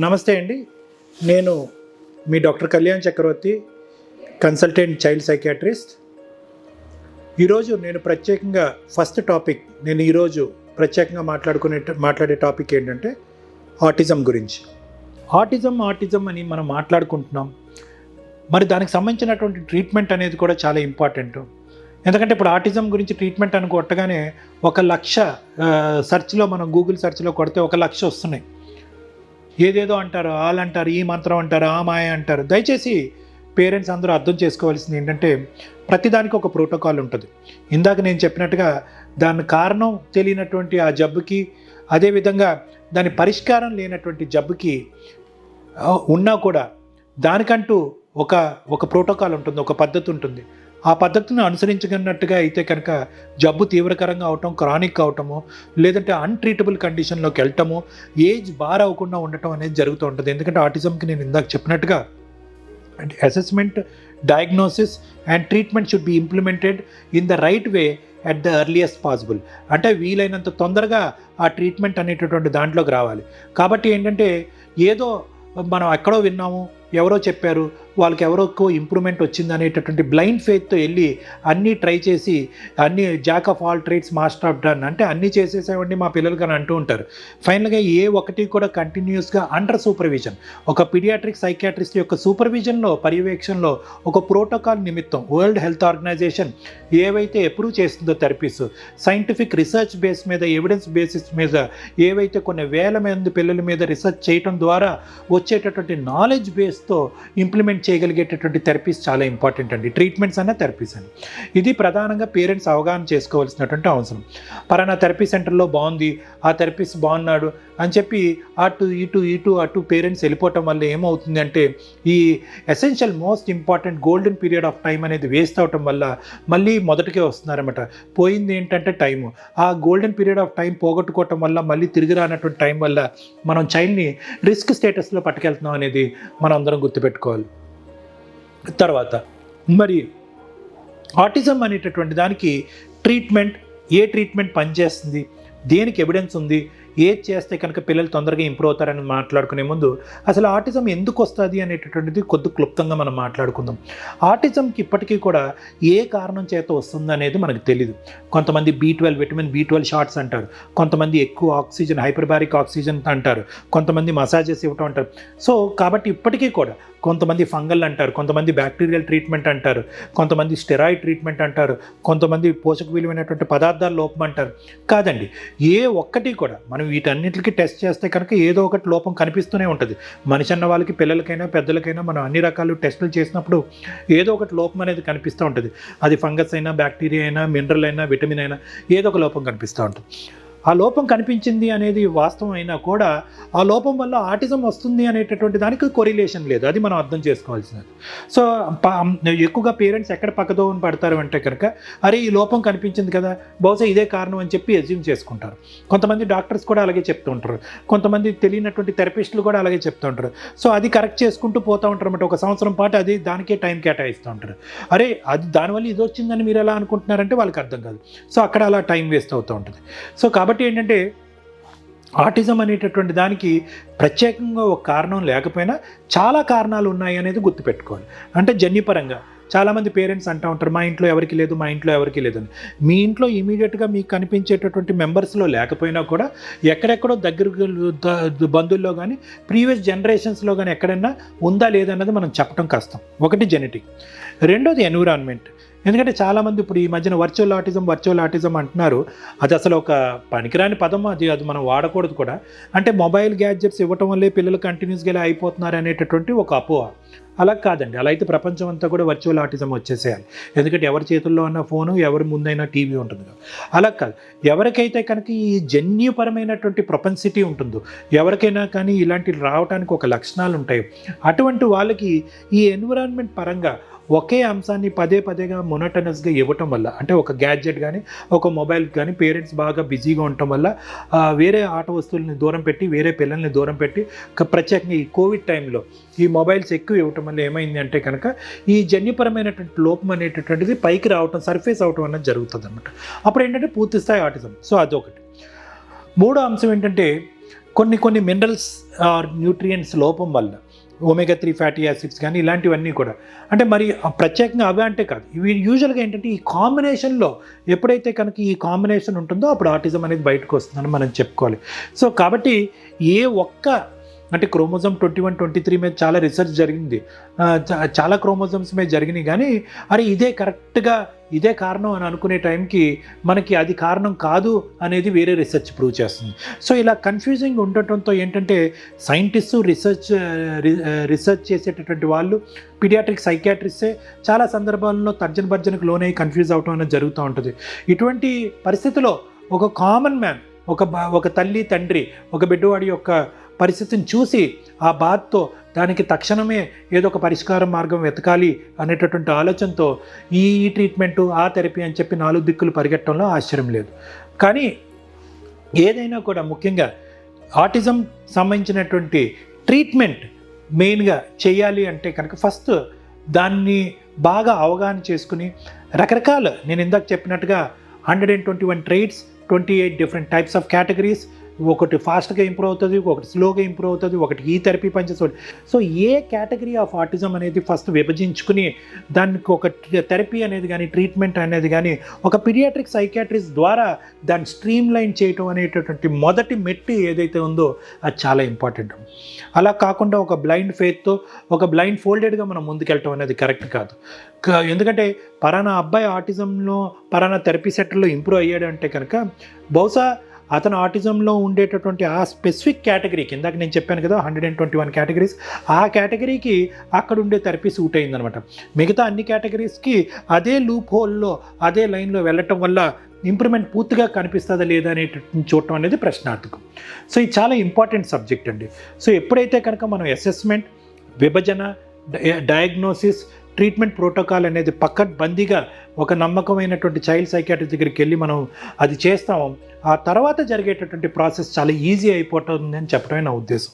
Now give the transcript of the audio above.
నమస్తే అండి. నేను మీ డాక్టర్ కళ్యాణ్ చక్రవర్తి, కన్సల్టెంట్ చైల్డ్ సైకియాట్రిస్ట్. ఈరోజు నేను ప్రత్యేకంగా మాట్లాడే టాపిక్ ఏంటంటే ఆటిజం గురించి. ఆటిజం అని మనం మాట్లాడుకుంటున్నాం. మరి దానికి సంబంధించినటువంటి ట్రీట్మెంట్ అనేది కూడా చాలా ఇంపార్టెంట్. ఎందుకంటే ఇప్పుడు ఆటిజం గురించి ట్రీట్మెంట్ అని కొట్టగానే 1,00,000 సెర్చ్లో, మనం గూగుల్ సెర్చ్లో కొడితే 1,00,000 వస్తున్నాయి. ఏదేదో అంటారు, అంటారు, ఈ మంత్రం అంటారు, ఆ మాయ అంటారు. దయచేసి పేరెంట్స్ అందరూ అర్థం చేసుకోవాల్సింది ఏంటంటే ప్రతిదానికి ఒక ప్రోటోకాల్ ఉంటుంది. ఇందాక నేను చెప్పినట్టుగా దాని కారణం తెలియనటువంటి ఆ జబ్బుకి, అదేవిధంగా దాని పరిష్కారం లేనటువంటి జబ్బుకి ఉన్నా కూడా దానికంటూ ఒక ప్రోటోకాల్ ఉంటుంది, ఒక పద్ధతి ఉంటుంది. ఆ పద్ధతిని అనుసరించగలిగినట్టుగా అయితే కనుక జబ్బు తీవ్రకరంగా అవటం, క్రానిక్ అవటము, లేదంటే అన్ట్రీటబుల్ కండిషన్లోకి వెళ్ళటము, ఏజ్ బార్ అవ్వకుండా ఉండటం అనేది జరుగుతూ ఉంటుంది. ఎందుకంటే ఆటిజంకి నేను ఇందాక చెప్పినట్టుగా assessment, diagnosis and treatment should be implemented in the right way at the earliest possible. అంటే వీలైనంత తొందరగా ఆ ట్రీట్మెంట్ అనేటటువంటి దాంట్లోకి రావాలి. కాబట్టి ఏంటంటే ఏదో మనం ఎక్కడో విన్నాము, ఎవరో చెప్పారు, వాళ్ళకి ఎవరోకో ఇంప్రూవ్మెంట్ వచ్చింది అనేటటువంటి బ్లైండ్ ఫెయిత్తో వెళ్ళి అన్నీ ట్రై చేసి, అన్నీ Jack of all trades master of done, అంటే అన్నీ చేసేసేవండి మా పిల్లలకి అని అంటూ ఉంటారు. ఫైనల్గా ఏ ఒక్కటి కూడా కంటిన్యూస్గా అండర్ సూపర్విజన్, ఒక పీడియాట్రిక్ సైకియాట్రిస్ట్ యొక్క సూపర్విజన్లో, పర్యవేక్షణలో ఒక ప్రోటోకాల్ నిమిత్తం వరల్డ్ హెల్త్ ఆర్గనైజేషన్ ఏవైతే అప్రూవ్ చేస్తుందో థెరపీస్, సైంటిఫిక్ రీసెర్చ్ బేస్ మీద, ఎవిడెన్స్ బేసిస్ మీద ఏవైతే కొన్ని వేల మంది పిల్లల మీద రీసెర్చ్ చేయడం ద్వారా వచ్చేటటువంటి నాలెడ్జ్ బేస్తో ఇంప్లిమెంట్ చేయగలిగేటటువంటి థెరపీస్ చాలా ఇంపార్టెంట్ అండి. ట్రీట్మెంట్స్ అన్న థెరపీస్ అని ఇది ప్రధానంగా పేరెంట్స్ అవగాహన చేసుకోవాల్సినటువంటి అవసరం. పలానా థెరపీ సెంటర్లో బాగుంది, ఆ థెరపీస్ బాగున్నాడు అని చెప్పి అటు పేరెంట్స్ వెళ్ళిపోవటం వల్ల ఏమవుతుంది అంటే ఈ essential most important golden period of time అనేది వేస్ట్ అవటం వల్ల మళ్ళీ మొదటికే వస్తున్నారన్నమాట. పోయింది ఏంటంటే టైము. ఆ గోల్డెన్ పీరియడ్ ఆఫ్ టైం పోగొట్టుకోవటం వల్ల, మళ్ళీ తిరిగి రానటువంటి టైం వల్ల మనం చైల్డ్ని రిస్క్ స్టేటస్లో పట్టుకెళ్తున్నాం అనేది మనం అందరం గుర్తుపెట్టుకోవాలి. తర్వాత మరి ఆటిజం అనేటటువంటి దానికి ఏ ట్రీట్మెంట్ పనిచేస్తుంది, దేనికి ఎవిడెన్స్ ఉంది, ఏది చేస్తే కనుక పిల్లలు తొందరగా ఇంప్రూవ్ అవుతారని మాట్లాడుకునే ముందు అసలు ఆటిజం ఎందుకు వస్తుంది అనేటటువంటిది కొద్ది క్లుప్తంగా మనం మాట్లాడుకుందాం. ఆటిజంకి ఇప్పటికీ కూడా ఏ కారణం చేత వస్తుంది అనేది మనకు తెలియదు. కొంతమంది విటమిన్ B12 షార్ట్స్ అంటారు, కొంతమంది ఎక్కువ ఆక్సిజన్, హైపర్బారిక్ ఆక్సిజన్ అంటారు, కొంతమంది మసాజెస్ ఇవ్వటం అంటారు. సో కాబట్టి ఇప్పటికీ కూడా కొంతమంది ఫంగల్ అంటారు, కొంతమంది బ్యాక్టీరియల్ ట్రీట్మెంట్ అంటారు, కొంతమంది స్టెరాయిడ్ ట్రీట్మెంట్ అంటారు, కొంతమంది పోషక విలువైనటువంటి పదార్థాల లోపం అంటారు. కాదండి, ఏ ఒక్కటి కూడా మనం వీటన్నిటికీ టెస్ట్ చేస్తే కనుక ఏదో ఒకటి లోపం కనిపిస్తూనే ఉంటుంది. మనిషి అన్న వాళ్ళకి, పిల్లలకైనా పెద్దలకైనా మనం అన్ని రకాల టెస్టులు చేసినప్పుడు ఏదో ఒకటి లోపం అనేది కనిపిస్తూ ఉంటుంది. అది ఫంగస్ అయినా, బ్యాక్టీరియా అయినా, మినరల్ అయినా, విటమిన్ అయినా ఏదో ఒక లోపం కనిపిస్తూ ఉంటుంది. ఆ లోపం కనిపించింది అనేది వాస్తవం అయినా కూడా ఆ లోపం వల్ల ఆటిజం వస్తుంది అనేటటువంటి దానికి కొరిలేషన్ లేదు. అది మనం అర్థం చేసుకోవాల్సినది. సో ఎక్కువగా పేరెంట్స్ ఎక్కడ పక్కదోవని పడతారు అంటే కనుక అరే ఈ లోపం కనిపించింది కదా, బహుశా ఇదే కారణం అని చెప్పి అజ్యూమ్ చేసుకుంటారు. కొంతమంది డాక్టర్స్ కూడా అలాగే చెప్తూ ఉంటారు, కొంతమంది తెలియనటువంటి థెరపిస్టులు కూడా అలాగే చెప్తూ ఉంటారు. సో అది కరెక్ట్ చేసుకుంటూ పోతూ ఉంటారు అన్నమాట. 1 సంవత్సరం పాటు అది దానికే టైం కేటాయిస్తూ ఉంటారు. అరే అది దానివల్ల ఇది వచ్చిందని మీరు ఎలా అనుకుంటున్నారంటే వాళ్ళకి అర్థం కాదు. సో అక్కడ అలా టైం వేస్ట్ అవుతూ ఉంటుంది. సో కాబట్టి ఏంటంటే ఆటిజం అనేటటువంటి దానికి ప్రత్యేకంగా ఒక కారణం లేకపోయినా చాలా కారణాలు ఉన్నాయి అనేది గుర్తుపెట్టుకోవాలి. అంటే జన్యుపరంగా చాలామంది పేరెంట్స్ అంటూ ఉంటారు, మా ఇంట్లో ఎవరికి లేదు, మా ఇంట్లో ఎవరికి లేదని. మీ ఇంట్లో ఇమీడియట్గా మీకు కనిపించేటటువంటి మెంబర్స్లో లేకపోయినా కూడా ఎక్కడెక్కడో దగ్గర బంధువుల్లో కానీ, ప్రీవియస్ జనరేషన్స్లో కానీ ఎక్కడైనా ఉందా లేదన్నది మనం చెప్పడం కష్టం. ఒకటి జెనెటిక్, రెండోది ఎన్విరాన్మెంట్. ఎందుకంటే చాలామంది ఇప్పుడు ఈ మధ్యన వర్చువల్ ఆటిజం అంటున్నారు. అది అసలు ఒక పనికిరాని పదం, అది మనం వాడకూడదు కూడా. అంటే మొబైల్ గ్యాడ్జెట్స్ ఇవ్వటం వల్లే పిల్లలు కంటిన్యూస్గా ఇలా అయిపోతున్నారు అనేటటువంటి ఒక అపోహ. అలా కాదండి, అలా అయితే ప్రపంచం అంతా కూడా వర్చువల్ ఆటిజం వచ్చేసేయాలి. ఎందుకంటే ఎవరి చేతుల్లో ఉన్న ఫోను, ఎవరి ముందైనా టీవీ ఉంటుంది కదా. అలా కాదు, ఎవరికైతే కనుక ఈ జన్యుపరమైనటువంటి ప్రొపెన్సిటీ ఉంటుందో, ఎవరికైనా కానీ ఇలాంటి రావడానికి ఒక లక్షణాలు ఉంటాయి, అటువంటి వాళ్ళకి ఈ ఎన్విరాన్మెంట్ పరంగా ఒకే అంశాన్ని పదేగా మొనోటనస్గా ఇవ్వటం వల్ల, అంటే ఒక గ్యాడ్జెట్ కానీ, ఒక మొబైల్ కానీ పేరెంట్స్ బాగా బిజీగా ఉండటం వల్ల వేరే ఆట వస్తువులని దూరం పెట్టి, వేరే పిల్లల్ని దూరం పెట్టి, ప్రత్యేకంగా ఈ కోవిడ్ టైంలో ఈ మొబైల్స్ ఎక్కువ ఇవ్వటం వల్ల ఏమైంది అంటే కనుక ఈ జన్యుపరమైనటువంటి లోపం అనేటటువంటిది పైకి రావటం, సర్ఫేస్ అవటం అనేది జరుగుతుంది అన్నమాట. అప్పుడు ఏంటంటే పూర్తిస్థాయి ఆటిజం. సో అదొకటి. మూడో అంశం ఏంటంటే కొన్ని మినరల్స్ ఆర్ న్యూట్రియంట్స్ లోపం వల్ల, ఒమేగా-3 ఫ్యాటీ యాసిడ్స్ కానీ ఇలాంటివన్నీ కూడా. అంటే మరి ప్రత్యేకంగా అవే అంటే కాదు, ఇవి యూజువల్గా ఏంటంటే ఈ కాంబినేషన్లో ఎప్పుడైతే కనుక ఈ కాంబినేషన్ ఉంటుందో అప్పుడు ఆటిజం అనేది బయటకు వస్తుందని మనం చెప్పుకోవాలి. సో కాబట్టి ఏ ఒక్క అంటే క్రోమోజోమ్ 21, 23 మీద చాలా రీసెర్చ్ జరిగింది, చాలా క్రోమోజోమ్స్ మీద జరిగినాయి, కానీ అరే ఇదే కరెక్ట్గా ఇదే కారణం అని అనుకునే టైంకి మనకి అది కారణం కాదు అనేది వేరే రీసెర్చ్ ప్రూవ్ చేస్తుంది. సో ఇలా కన్ఫ్యూజింగ్ ఉండటంతో ఏంటంటే సైంటిస్టు రీసెర్చ్ చేసేటటువంటి వాళ్ళు పీడియాట్రిక్ సైకియాట్రిస్టే చాలా సందర్భాల్లో తర్జన భర్జనకు లోనై కన్ఫ్యూజ్ అవటం అనేది జరుగుతూ ఉంటుంది. ఇటువంటి పరిస్థితిలో ఒక కామన్ మ్యాన్, ఒక తల్లి తండ్రి ఒక బిడ్డవాడి యొక్క పరిస్థితిని చూసి ఆ బాధతో దానికి తక్షణమే ఏదో ఒక పరిష్కార మార్గం వెతకాలి అనేటటువంటి ఆలోచనతో ఈ ట్రీట్మెంటు ఆ థెరపీ అని చెప్పి 4 దిక్కులు పరిగెట్టడంలో ఆశ్చర్యం లేదు. కానీ ఏదైనా కూడా ముఖ్యంగా ఆటిజం సంబంధించినటువంటి ట్రీట్మెంట్ మెయిన్గా చేయాలి అంటే కనుక ఫస్ట్ దాన్ని బాగా అవగాహన చేసుకుని రకరకాల, నేను ఇందాక చెప్పినట్టుగా 121 ట్రైట్స్, 28 డిఫరెంట్ టైప్స్ ఆఫ్ కేటగిరీస్, ఒకటి ఫాస్ట్గా ఇంప్రూవ్ అవుతుంది, ఒకటి స్లోగా ఇంప్రూవ్ అవుతుంది, ఒకటి ఈ థెరపీ పనిచేస్తుంది. So A category of autism అనేది ఫస్ట్ విభజించుకుని దానికి ఒక థెరపీ అనేది కానీ ట్రీట్మెంట్ అనేది కానీ ఒక పీడియాట్రిక్ సైకియాట్రిస్ట్ ద్వారా దాన్ని స్ట్రీమ్ లైన్ చేయటం అనేటటువంటి మొదటి మెట్టు ఏదైతే ఉందో అది చాలా ఇంపార్టెంట్. అలా కాకుండా ఒక బ్లైండ్ ఫెయిత్తో ఒక బ్లైండ్ ఫోల్డెడ్గా మనం ముందుకెళ్ళటం అనేది కరెక్ట్ కాదు. ఎందుకంటే పలానా అబ్బాయి ఆటిజంలో పలానా థెరపీ సెంటర్లో ఇంప్రూవ్ అయ్యాడు అంటే కనుక బహుశా అతను ఆటిజంలో ఉండేటటువంటి ఆ స్పెసిఫిక్ కేటగిరీకి, ఇందాక నేను చెప్పాను కదా 121 కేటగిరీస్, ఆ కేటగిరీకి అక్కడ ఉండే థెరపీ సూట్ అయిందనమాట. మిగతా అన్ని కేటగిరీస్కి అదే లూప్ హోల్లో అదే లైన్లో వెళ్ళటం వల్ల ఇంప్రూవ్మెంట్ పూర్తిగా కనిపిస్తుందా లేదా అనేటటువంటి చూడటం అనేది ప్రశ్నార్థకం. సో ఇది చాలా ఇంపార్టెంట్ సబ్జెక్ట్ అండి. సో ఎప్పుడైతే కనుక మనం అసెస్మెంట్, విభజన, డయాగ్నోసిస్, ట్రీట్మెంట్ ప్రోటోకాల్ అనేది పక్కడ్బందీగా ఒక నమ్మకమైనటువంటి చైల్డ్ సైకియాట్రిస్ట్ దగ్గరికి వెళ్ళి మనం అది చేస్తాము, ఆ తర్వాత జరిగేటటువంటి ప్రాసెస్ చాలా ఈజీ అయిపోతుంది అని చెప్పడమే నా ఉద్దేశం.